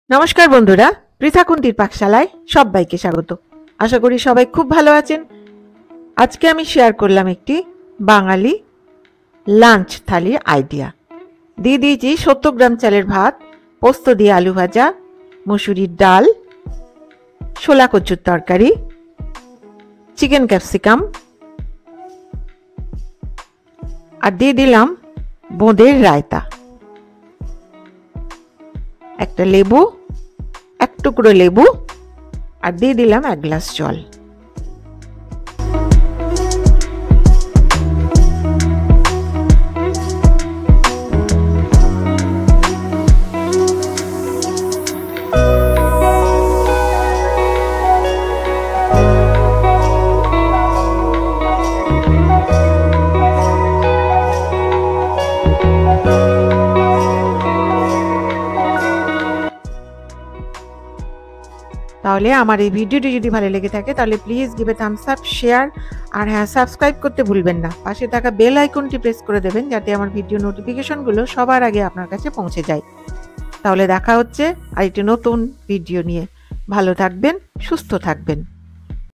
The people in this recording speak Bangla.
নমস্কার বন্ধুরা, পৃথা কুন্তির পাকশালায় সবাইকে স্বাগত। আশা করি সবাই খুব ভালো আছেন। আজকে আমি শেয়ার করলাম একটি বাঙালি লাঞ্চ থালির আইডিয়া। দিয়ে দিয়েছি 70 গ্রাম চালের ভাত, পোস্ত দিয়ে আলু ভাজা, মসুরির ডাল, ছোলা কচুর তরকারি, চিকেন ক্যাপসিকাম, আর দিয়ে দিলাম বোঁদের রায়তা, একটা লেবু, এক টুকরো লেবু, আর দিয়ে দিলাম 1 গ্লাস জল। তাহলে আমার এই ভিডিওটি যদি ভালো লেগে থাকে তাহলে please give a thumbs up, share, আর হ্যাঁ, সাবস্ক্রাইব করতে ভুলবেন না। পাশে থাকা বেল আইকনটি প্রেস করে দেবেন যাতে আমার ভিডিও নোটিফিকেশনগুলো সবার আগে আপনার কাছে পৌঁছে যায়। তাহলে দেখা হচ্ছে আরেকটি নতুন ভিডিও নিয়ে। ভালো থাকবেন, সুস্থ থাকবেন।